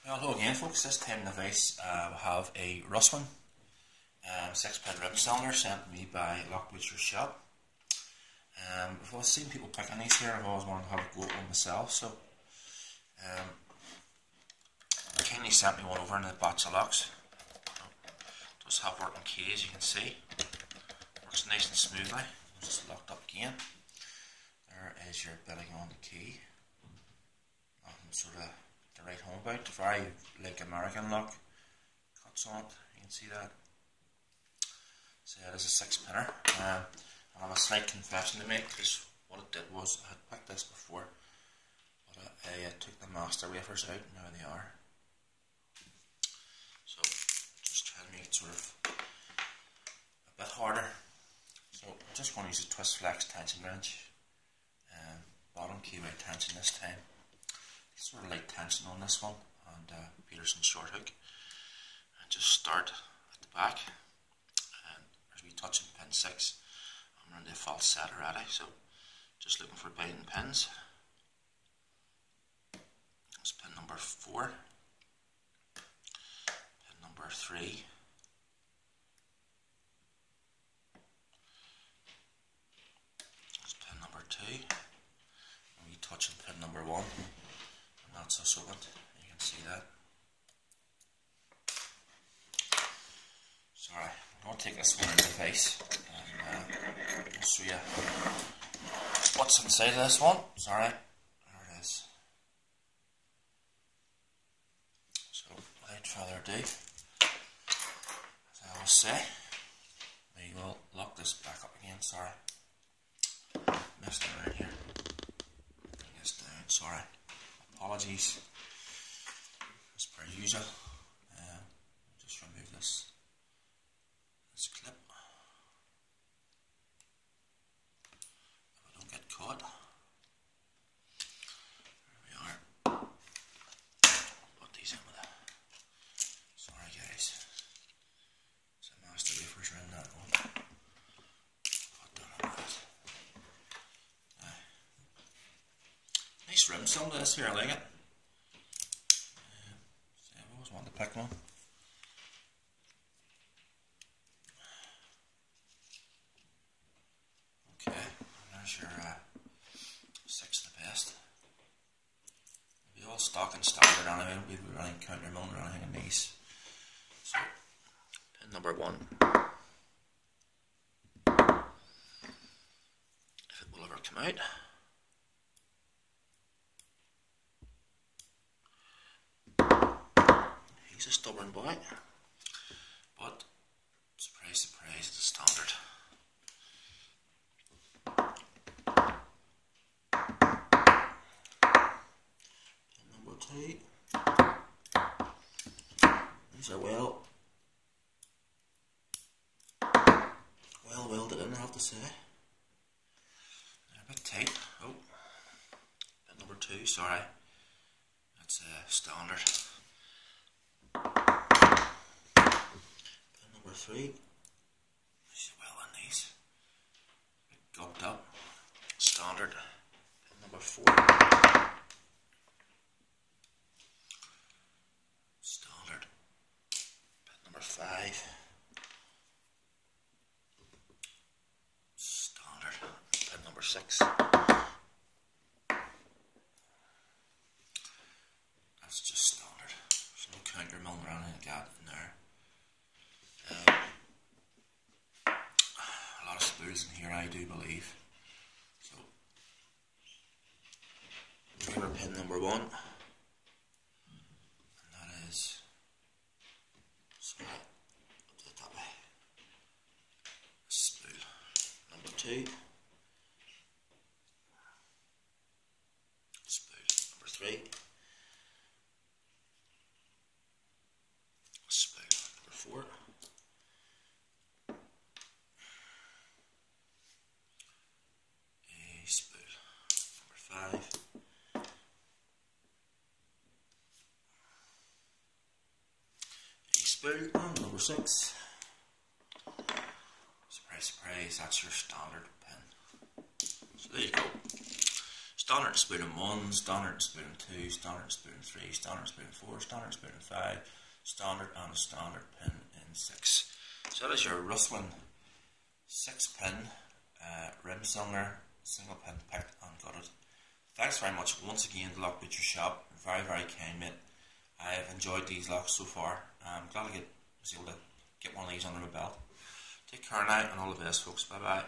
Well, hello again folks, this time in the device we have a Russwin 6-pin rim cylinder sent to me by Lockbutcher's shop. I've always seen people picking these here, I've always wanted to have a go at one myself, so they kindly sent me one over in a box of locks. It does have working keys, you can see. Works nice and smoothly. It's just locked up again. There is your billing on the key. Nothing sort of to write home about. Very like American lock. Cuts on it, you can see that. So yeah, it is a 6-pinner. I have a slight confession to make, because what it did was I had picked this before, but I took the master wafers out and now they are. So just trying to make it sort of a bit harder. So I'm just going to use a twist flex tension wrench. Bottom keyway tension this time. Sort of light tension on this one, and Peterson short hook. And just start at the back. And as we touch in pin 6, I'm running the false set already, so just looking for biting pins. That's pin number 4, pin number 3, that's pin number 2, and we touch in pin number 1, and that's us opened. You can see that. Sorry, I'm going to take this one in the face and I'll show you what's inside of this one. Sorry, there it is. So, without further ado, as I always say, we will lock this back up again. Sorry, messed around here. Bring this down. Sorry, apologies. As per usual, just remove this clip. If I don't get caught. There we are. Put these in with it. Sorry guys. Some master wafers are in that one. Put that in with it. Nice rim cylinder this here, I like it. I've always wanted to pick one. Okay, there's your 6 the best. It'll be all stock and standard anyway, it won't be running counter mode or anything in these. So, pin number 1. If it will ever come out. He's a stubborn boy, but surprise, surprise, it's a standard. Number 2. These are well welded in, I have to say. They're a bit tight. Oh, pin number 2, sorry. That's standard. Pin number 3. See well in these. Bit gubbed up. Standard. Pin number 4. Standard. Pin number 5. Standard. Pin number 6. That's just standard. There's no counter milling or anything like that in there. A lot of spools in here, I do believe. So, remember pin number 1, and that is, sorry, I'll do it that way. Spool number 2, spool number 3. Spool number 4, a spool number 5, a spool and number 6. Surprise, surprise, that's your standard pin. So there you go. Standard spoon in 1, standard spoon in 2, standard spoon in 3, standard spoon in 4, standard spoon in 5, standard and a standard pin in 6. So that is your Russwin 6-pin rim songer, single pin picked and gutted. Thanks very much once again to Lock Butcher Shop. Very, very kind, mate. I've enjoyed these locks so far. I'm glad I was able to get one of these under my belt. Take care now and all the best, folks. Bye bye.